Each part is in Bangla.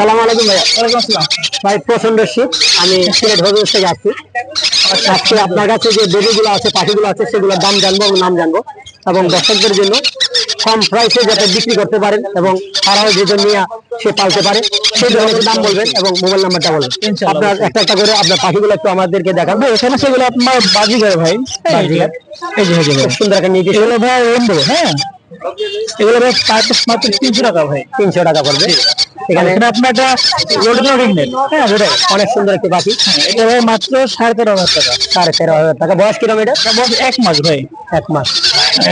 আসসালামু আলাইকুম ভাইয়া। ওয়ালাইকুম আসসালাম ভাই। প্রচন্ড শীত, আমি সিলেট হবিগঞ্জ থেকে আসছি। আজকে আপনার কাছে যে বেবিগুলো আছে, পাখিগুলো আছে, সেগুলোর দাম জানবো এবং নাম জানবো, এবং দর্শকদের জন্য কম প্রাইসে যাতে বিক্রি করতে পারেন এবং তারাও যেটা নিয়ে সে পালতে পারে সেই ধরনের দাম বলবেন এবং মোবাইল নাম্বারটা বলবেন। আপনার একটা একটা করে আপনার পাখিগুলো একটু আমাদেরকে দেখাবো। এখানে সেগুলো আপনার বাজিগার ভাই, বাজিগার এই যে খুব সুন্দর একটা নিয়ে এগুলো ভাই রেনবো। হ্যাঁ, এগুলো ভাই মাত্র 300 টাকা ভাই, 300 টাকা পড়বে। এখানে আপনার একটা রোডিনো রিংনেট, হ্যাঁ অনেক সুন্দর একটি পাখি। এটা ভাই মাত্র 13,500 টাকা। 13,500 টাকা। বয়স কিরকম? এটা বয়স 1 মাস ভাই, 1 মাস।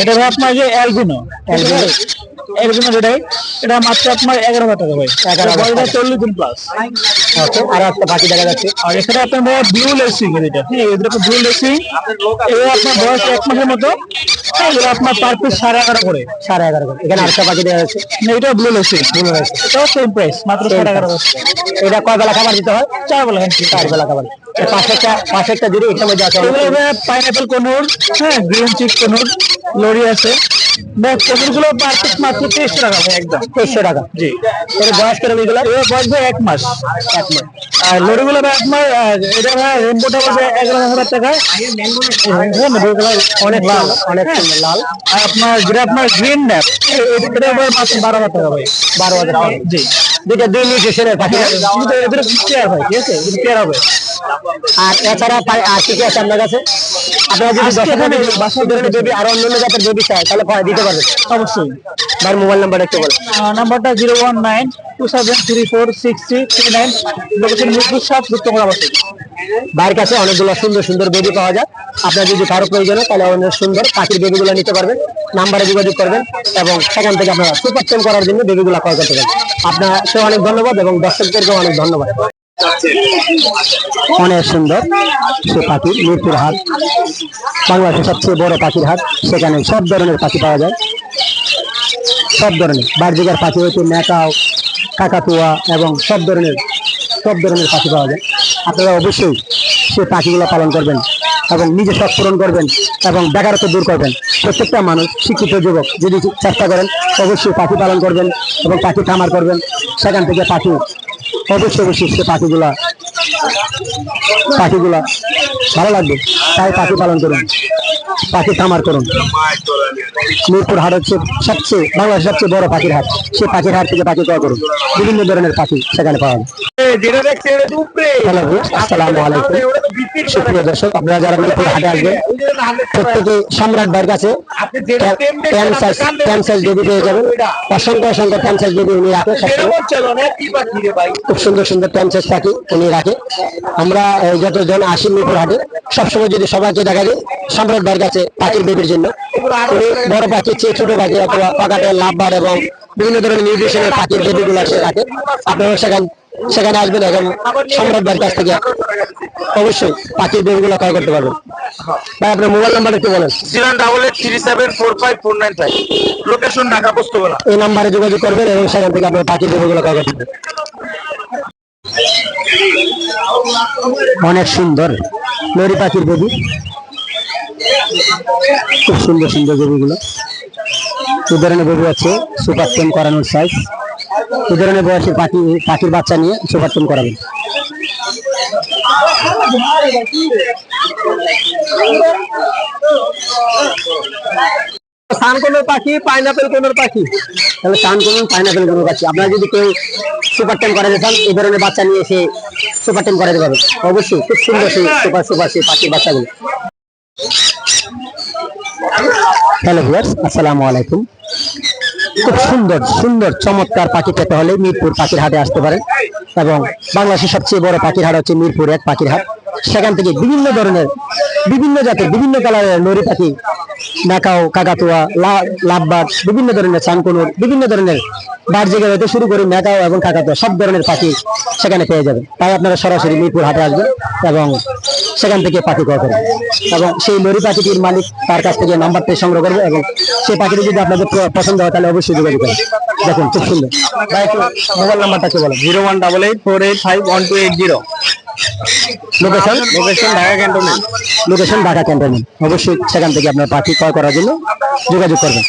এটা ভাই আপনার যে অ্যালবিনো, অ্যালবিনো যেটাই, এটা মাত্র আপনার 11,000 টাকা ভাই। 11,000, 40 দিন প্লাস। ওকে, আর একটা পাখি দেখা যাচ্ছে। আর এখানে আপনার ভাই ব্লু লেসিং, এটা হ্যাঁ, এদের একটা ব্লু লেসিং। এগুলো আপনার বয়স 1 মাসের মতো। এগুলো আপনার পার পিস 11,500 করে। 11,500 করে। এখানে আরেকটা পাখি দেখা যাচ্ছে, এটা ব্লু লেসিং। ব্লু লেসিং, এটাও সেম প্রাইস, মাত্র 11,500। এটা কয় বেলা খাবার দিতে হয়? 4 বেলা। 4 বেলা খাবার। পাশে একটা দিদি এটার মধ্যে আছে পাইনাপেল কোনুর, হ্যাঁ গ্রিন চিক কোনুর, লরি আছে। কোনুরগুলো পার পিস মাত্র 300 টাকা ভাই, একদম 300 টাকা। জি। এর বয়স কিরকম? এগুলো এর বয়স ভাই 1 মাস। 1 মাস। আর লরিগুলো ভাই আপনার, এটা ভাই রেনবোটা বলতে 11,000 টাকা। অনেক লাল, অনেক সুন্দর লাল। আর আপনার যেটা আপনার গ্রিন ন্যাপ, এটা ভাই মাত্র 12,000 টাকা ভাই। 12,000 টাকা। জি। দুইটা দুই নিউট্রিশনের পাখি, এদের পেয়ার ভাই, ঠিক আছে, এদের পেয়ার হবে। আর এছাড়া আর কি কি আছে আপনার কাছে? আপনারা যদি বেবি আর অন্য জাতের বেবি চায় তাহলে দিতে পারবেন অবশ্যই। ভাই মোবাইল নাম্বারটা একটু বলেন। নাম্বারটা 01927346339। লোকেশন মিরপুর 7, গুপ্তগড় আবাসিক। ভাইয়ের কাছে অনেকগুলো সুন্দর সুন্দর বেবি পাওয়া যায়। আপনার যদি কারো প্রয়োজন হয় তাহলে অনেক সুন্দর পাখির বেবিগুলো নিতে পারবেন। নাম্বারে যোগাযোগ করবেন এবং সেখান থেকে আপনারা সুপার টেম করার জন্য বেবিগুলো ক্রয় করতে পারবেন। আপনাকে অনেক ধন্যবাদ এবং দর্শকদেরকেও অনেক ধন্যবাদ। অনেক সুন্দর সে পাখি। মিরপুর হাট বাংলাদেশের সবচেয়ে বড় পাখির হাট। সেখানে সব ধরনের পাখি পাওয়া যায়, সব ধরনের বার্জিকার পাখি হচ্ছে ম্যাকাও, কাকাতুয়া এবং সব ধরনের পাখি পাওয়া যায়। আপনারা অবশ্যই সে পাখিগুলো পালন করবেন এবং নিজে শখ পূরণ করবেন এবং বেকারত্ব দূর করবেন। প্রত্যেকটা মানুষ, শিক্ষিত যুবক যদি চেষ্টা করেন অবশ্যই পাখি পালন করবেন এবং পাখি খামার করবেন। সেখান থেকে পাখি অবশ্যই সে পাখিগুলা ভালো লাগবে, তাই পাখি পালন করুন, পাখি খামার করুন। মিরপুর হাট হচ্ছে বাংলাদেশের সবচেয়ে বড় পাখির হাট। সে পাখির হাট থেকে পাখি ক্রয় করুন। বিভিন্ন ধরনের পাখি সেখানে পাওয়া যায়। আসসালামু আলাইকুম সুপ্রিয় দর্শক, আপনারা যারা মিরপুর হাটে আসবেন প্রত্যেকে সম্রাট ভাইয়ের কাছে প্যান সাইজ বেবি পেয়ে যাবেন। অসংখ্য প্যান সাইজ বেবি উনি রাখে, খুব সুন্দর সুন্দর প্যান সাইজ পাখি উনি রাখে। আমরা যতজন আসি মিরপুর হাটে সবসময় যদি সবাইকে দেখা যায় সম্রাট ভাইয়ের কাছে পাখির বেবির জন্য। উনি বড় পাখি, চেয়ে ছোট পাখি অথবা পাকাটের লাভবার এবং বিভিন্ন ধরনের নিউট্রিশনের পাখির বেবিগুলো সে রাখে। আপনারা সেখানে আসবেন এবং সম্রাট ভাইয়ের কাছ থেকে অবশ্যই পাখির বেবিগুলো ক্রয় করতে পারবেন। ভাই আপনার মোবাইল নাম্বার একটু বলেন। 08837454995, লোকেশন ঢাকা পোস্তগোলা। এই নাম্বারে যোগাযোগ করবেন এবং সেখান থেকে আপনার পাখির বেবিগুলো ক্রয় করতে পারবেন। অনেক সুন্দর লরি পাখির বেবি, খুব সুন্দর সুন্দর বেবিগুলো। এই ধরনের বেবি আছে সুপার টেম করানোর সাইজ। এই ধরনের বয়সে পাখির বাচ্চা নিয়ে সুপার টেম করাবেন। সানকোনোর পাখি, পাইনাপেল কোনোর পাখি, তাহলে সানকোন পাইনাপেল কোনোর পাখি আপনারা যদি কেউ সুপার টেম করাতে চান এই ধরনের বাচ্চা নিয়ে এসে সুপার টেম করাতে পারবেন অবশ্যই। খুব সুন্দর সেই সুপার সেই পাখির বাচ্চাগুলো। হ্যালো ভিউয়ার্স, আসসালামু আলাইকুম। খুব সুন্দর চমৎকার পাখি পেতে হলে মিরপুর পাখির হাটে আসতে পারেন এবং বাংলাদেশের সবচেয়ে বড় পাখির হাট হচ্ছে মিরপুর 1 পাখির হাট। সেখান থেকে বিভিন্ন ধরনের, বিভিন্ন জাতের, বিভিন্ন কালারের লরি পাখি, ম্যাকাও, কাকাতুয়া, লাভবার্ড, বিভিন্ন ধরনের সানকোনোর, বিভিন্ন ধরনের বার্জিকার হতে শুরু করে ম্যাকাও এবং কাকাতুয়া সব ধরনের পাখি সেখানে পেয়ে যাবেন। তাই আপনারা সরাসরি মিরপুর হাটে আসবেন এবং সেখান থেকে পাখি ক্রয় করবেন এবং সেই লরি পাখিটির মালিক তার কাছ থেকে নাম্বারটি সংগ্রহ করবে এবং সেই পাখিটি যদি আপনাদের পছন্দ হয় তাহলে অবশ্যই যোগাযোগ করবেন। দেখুন খুব সুন্দর। মোবাইল নাম্বারটা কি বলেন? 01884851280। Location Dhaka cantonment. Location Dhaka cantonment. অবশ্যই সেখান থেকে আপনার পাখি ক্রয় করার জন্য যোগাযোগ করবেন।